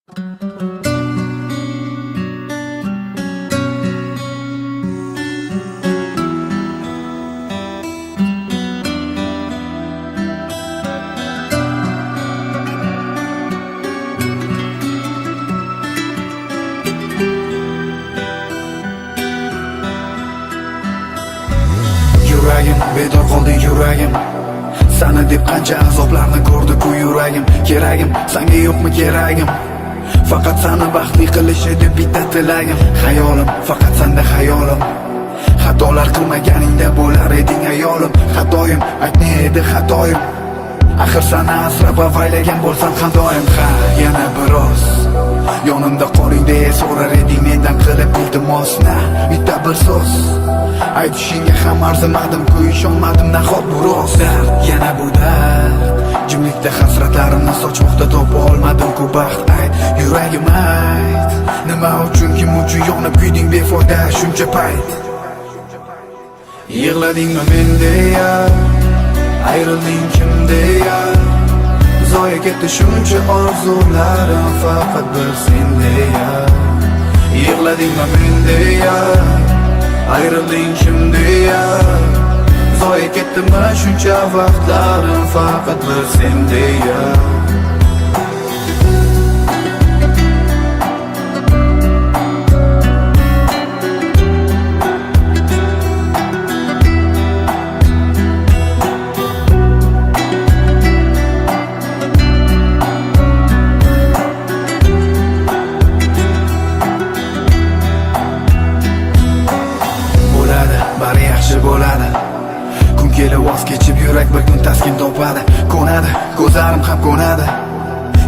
Yuragim, bedor qoldi yuragim. Sana deb qancha azoblarni ko'rdi-ku yuragim. Keragim, senga yo'qmi keragim? Faqat seni baxtli qilish edi bitta tilagim. Xayolim, faqat senda xayolim. Xatolar qilmaganingda bo'lar eding ayolim. Xatoyim, aytni edi xatoyim. Axir seni asrab avaylagan bo'lsam ham doim. Ha, yana biroz yonimda qoling deya so'rar eding mendan qilib iltimosna. Bitta bir so'z aytishingga ham arzimadim-ku, ishonmadim nahot bu rost. Dard, yana bu dard, jimlikda hasratlarimni sochmoqda topa olmadim-ku baxt. Ayt, yuragim ayt, nima uchun, kim uchun yonib kuyding befoyda shuncha payt? Yig'ladingmi men deya, ayrilding kim deya, zoya ketdi shuncha orzularim faqat bir sen deya. Yig'ladingmi men deya, ayrilding kim deya, zoya ketdimi shuncha vaqtlarim faqat bir sen deya. Bari yaxshi bo'ladi. Kun kelib voz kechib yurak bir kun taskin topadi. Ko'nadi, ko'zlarim ham ko'nadi.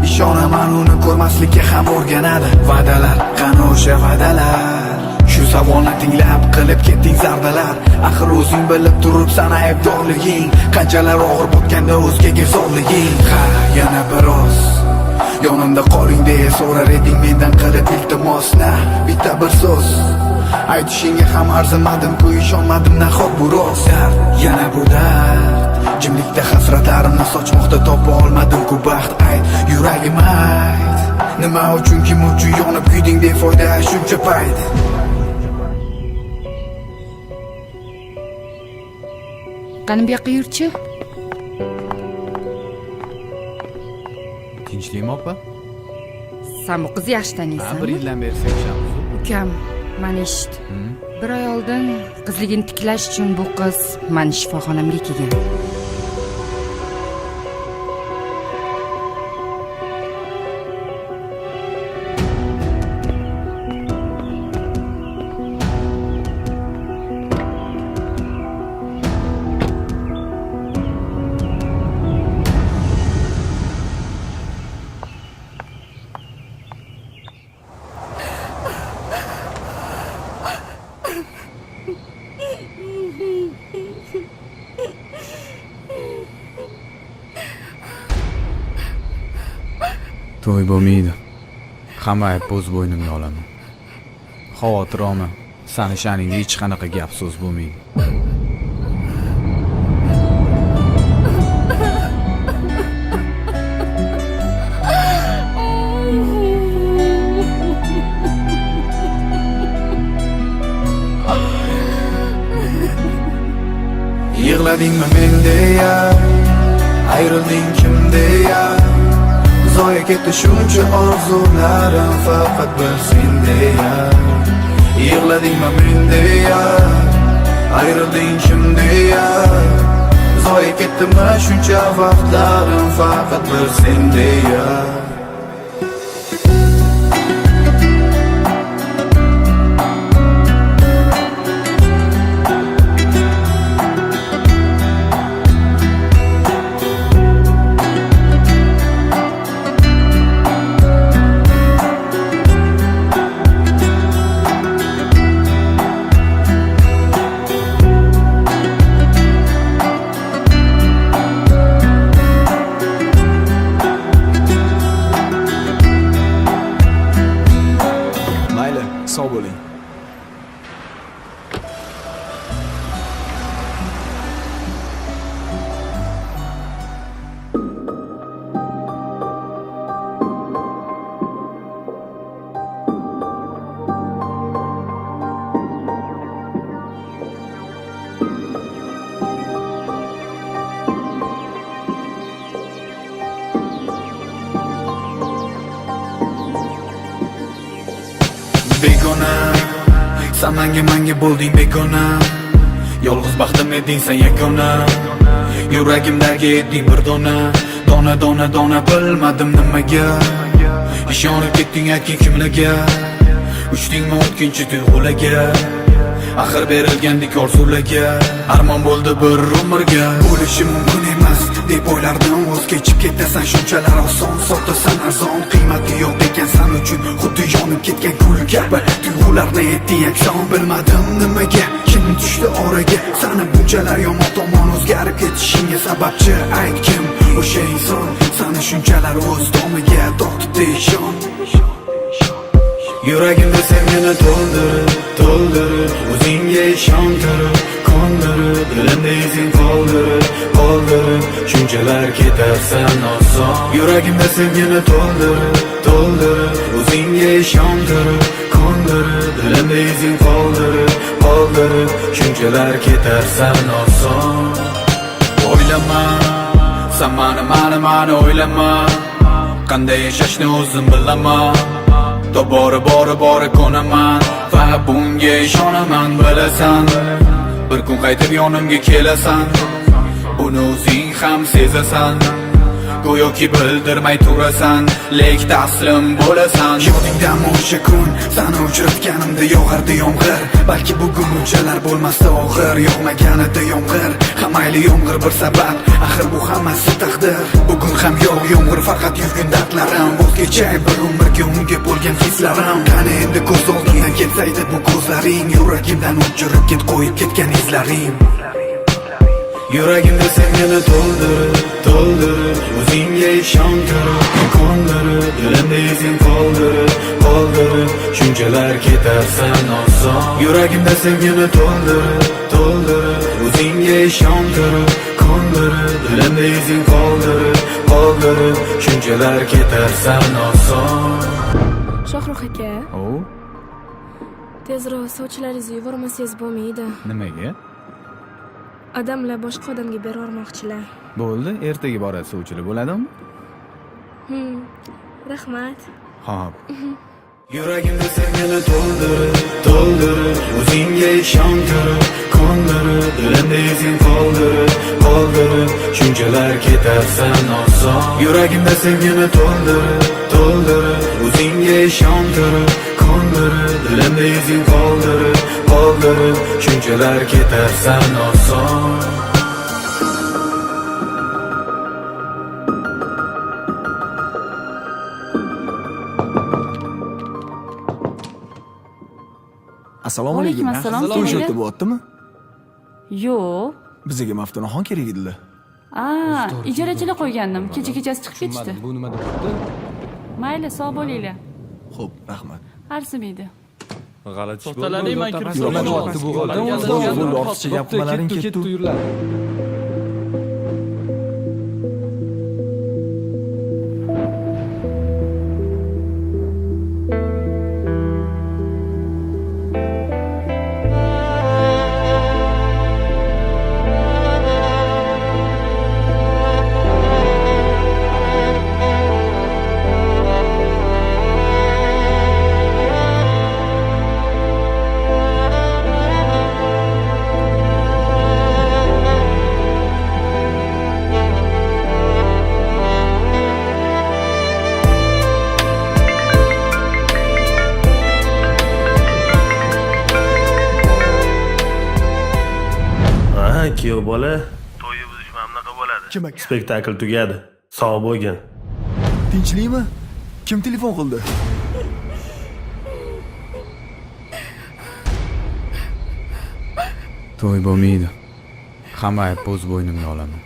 Ishonaman uni ko'rmaslikka ham o'rganadi. Va'dalar, qani o'sha va'dalar? Shu savolni tinglab qilib ketding zardalar. Axir o'zing bilib turibsan aybdorliging. Qanchalar og'ir botganda o'zgaga zorliging. Ha, yana biroz yonimda qoling deya so'rar eding mendan qilib iltimosna. Bitta bir so'z aytishingga ham arzimadim-ku, ishonmadim nahot bu rost. Dard, yana bu dard, jimlikda hasratlarimni sochmoqda topa olmadim-ku baxt. Ayt, yuragim ayt, nima uchun, kim uchun yonib kuyding befoyda shuncha payt? Qani bu yoqqa yurchi? Tinchlikmi opa? Sen bu qizni yaxshi taniysanmi? Bir yildan beri sevishamiz. Ukam, mana eshit. Bir oy oldin qizligini tiklash uchun bu qiz meni shifoxonamga kelgan. To'y bo'lmaydi. Hamma ayb o'z bo'ynimga olaman. Xavotir olma. Sani sha'ningda hech qanaqa gap so'z bo'lmaydi. Yig'ladingmi men deya, ayrilding kim deya, zoya ketdi shuncha orzularim faqat bir sen deya. Yig'ladingmi men deya, ayrilding kim deya, zoya ketdimi shuncha vaqtlarim faqat bir sen deya. begona Sen manga bo'lding begona Yolg'iz baxtim eding sen yagona Yuragimdagi eding bir dona Dona bilmadim nimaga Ishonib ketding aytgin kimlarga Uchdingmi o'tkinchi tuyg'ularga Axir berilgandik orzularga Armon bo'ldi bir umrga Bo'lishi mumkin emas deb o'ylardim O'z kechib ketasan shunchalar oson Sotasan arzon qiymati yo'q degan san uchun Xuddi yonib ketgan gul kabi Tuyg'ularni etding yakson Bilmadim nimaga kim tushdi oraga Sani bunchalar yomon tomon o'zgarib ketishingga sababchi ayt kim O'sha inson sani shunchalar o'z domiga tortibdi ishon Yuragimda sevgini to'ldirib O'zingga ishontirib, kondirib Dilimda izing qoldirib Shunchalar ketarsan oson Yuragimda sevgini to'ldirib O'zingga ishontirib, kondirib Dilimda izing qoldirib Shunchalar ketarsan oson O'ylama, sen mani o'ylama Qanday yashashni o'zim bilaman Tobora bori ko'naman Va bunga ishonaman bilasan Bir kun qaytib yonimga kelasan Buni o'zing ham sezasan Go'yoki bildirmay turasan Lek taslim bo'lasan Yodingdan o'sha kun Sani uchratganimda yog'ardi yomg'ir Balki bugun bunchalar bo'lmasdi og'ir Yog'maganida yomg'ir Hamayli yomg'ir bir sabab Axir bu hammasi taqdir Bugun ham yo'q yomg'ir faqat yurgin dardlarim Voz kechay bir umrga unga bo'lgan hislarim Qani endi ko'z oldimdan ketsaydi bu ko'zlaring Yuragimdan o'chirib ket qo'yib ketgan izlaring Yuragimda sevgini to'ldirib O'zingga ishontirib, kondirib Dilimda izing qoldirib Shunchalar ketarsan oson Yuragimda sevgini to'ldirib O'zingga ishontirib, kondirib Dilimda izing qoldirib Shunchalar ketarsan oson Shohrux aka, O, tezroq sovchilaringizni yubormasangiz bo'lmaydi. nimaga? Odamlar boshqa odamga berormoqchilar. Bo'ldi, ertaga boradi sovchilar bo'ladimi? Rahmat. Xo'p. Yuragimda sevgini to'ldirib O'zingga ishontirib, kondirib Dilimda izing qoldirib Shunchalar ketarsan oson Yuragimda sevgini to'ldirib O'zingga ishontirib, kondirib Dilimda izing qoldirib Shunchalar ketarsan oson Assalomu alaykum. Assalom, To'y kelinglar. shoti bo'lyaptimi? Yo'q. Bizga Maftunaxon kerak edilar. Ijarachilar qo'ygandim. Kecha-kechasi chiqib ketishdi. Bu nima debdi? Mayli, sog' bo'linglar. Xo'p, rahmat. Arzimaydi. G'alati ish To'xtalarning man kirib Yo'q, bu bo'ldi, ortiqcha gapirmalaring ketdi. yurlar. Kuyov bola, To'yi buzish mana bunaqa bo'ladi. Kim aka? spektakl tugadi. Sog' bo'lgin. Tinchlikmi? Kim telefon qildi? To'y bo'lmaydi. Hamma ayb o'z bo'ynimga olaman.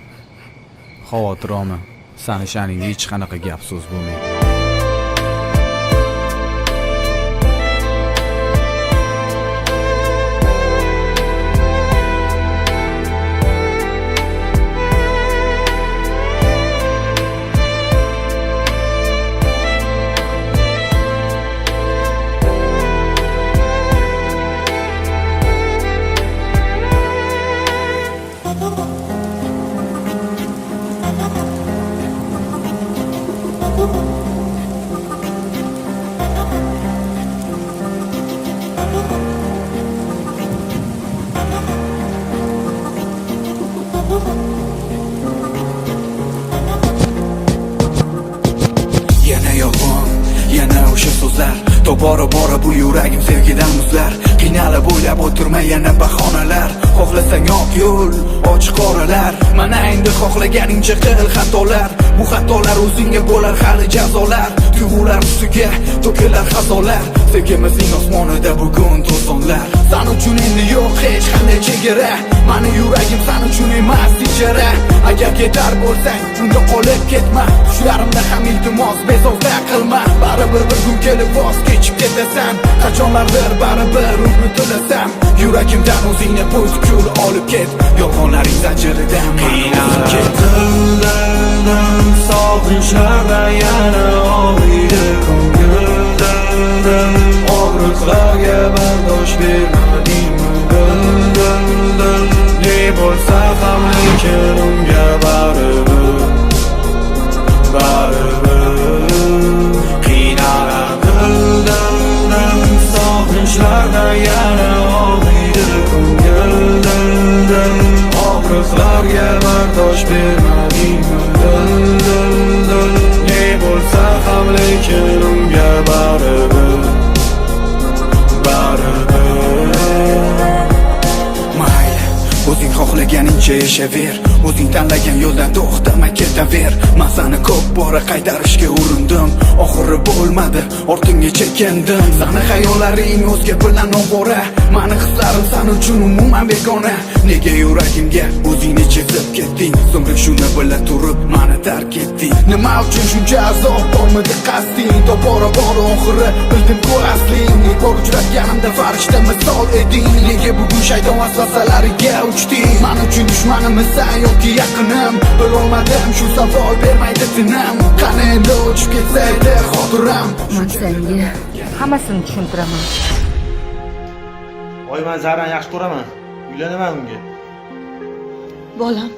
Xavotir olma. Sani sha'ningda hech qanaqa gap so'z bo'lmaydi. yana o'sha so'zlar tobora bora bu yuragim sevgidan muzlar qiynalib o'ylab o'tirma yana bahonalar xohlasang oq yo'l ochiq qoralar mana endi xohlaganingcha qil xatolar bu xatolar o'zingga bo'lar hali jazolar tuyg'ular ustiga to'kilar xazolar sevgimizning osmonida bugun to'zonlar san uchun endi yo'q hech qanday chegara mani yuragim san uchun emas ijara agar ketar bo'lsang unda qolib ketma tushlarimda ham iltimos bezovta qilma baribir bir kun kelib voz kechib ketasan qachonlardir baribir unutilasan yuragimdan o'zingni butkul olib ket yolg'onlaring zanjiridan mani o'zib ket Dildan sog'inchlarda yana og'riydi ko'ngildan og'riqlarga bardosh bermadingmi dil ne bo'lsa ham lekin unga baribir qiynalar dildan sog'inchlarda yana og'riydi ko'ngildan og'riqlarga bardosh bermadingmi dil ne bo'lsa ham lekin unga baribir mayli o'zing xohlaganingcha yashaver o'zing tanlagan yo'ldan to'xtamay ketaver men seni ko'p bora qaytarishga urindim oxiri bo'lmadi ortingga chekindim sani xayollaring o'zga bilan ovora mani hislarim san uchun umuman begona nega yuragimga o'zingni chizib ketding so'ngra shuni bila turib mani tark etding nima uchun shuncha azob bormidi qasding tobora bor oxiri bildim-ku asling ilk bor uchratganimda farishta misol eding nega bugun shayton vasvasalariga uchding men uchun dushmanimizsan yoki yaqinim bilolmadim shu savol bermaydi tinim qani endi o'chib ketsa edi xotiram men senga hammasini tushuntiraman voy men Zarani yaxshi ko'raman uylanaman unga bolam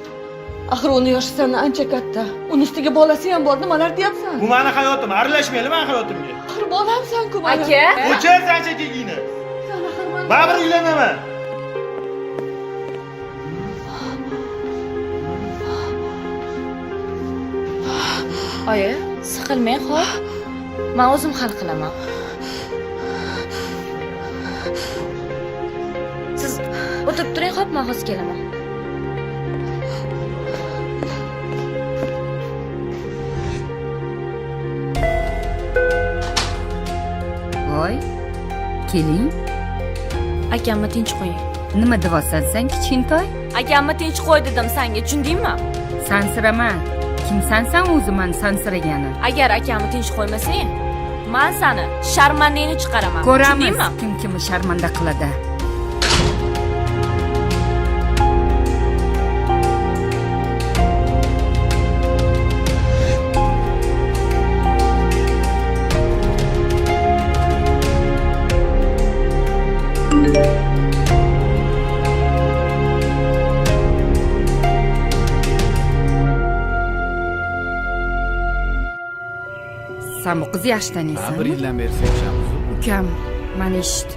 axir uni yoshi sendan ancha katta uni ustiga bolasi ham bor nimalar deyapsan bu meni hayotim aralashmaydi meni hayotimga axir bolamsan-ku bolam aka o'chir sancha kegingni baribir uylanaman oyi siqilmang xo'p men o'zim hal qilaman siz o'tirib turing xo'p men hozir kelaman voy keling akamni tinch qo'ying nima deyapsan sen kichkintoy akamni tinch qo'y dedim senga tushundingmi sansirama kim sansan o'zi mani sansiragani agar akamni tinch qo'ymasang men seni sharmandangni chiqaraman ko'ramiz tushundingmi kim kimni sharmanda qiladi sen bu qizni yaxshi taniysanmi bir yildan beri sevishamiz ukam mana eshit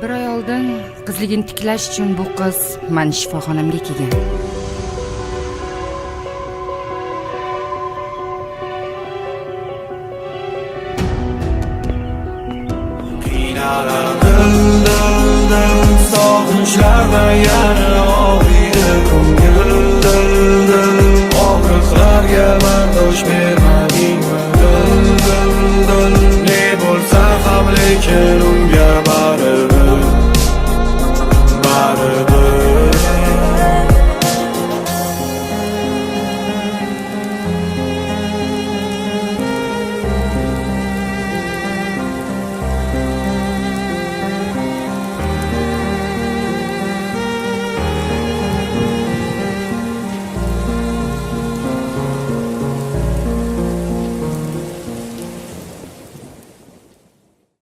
bir oy oldin qizligini tiklash uchun bu qiz mani shifoxonamga kelgan dildan sog'inchlarda yana og'riydi ko'ngil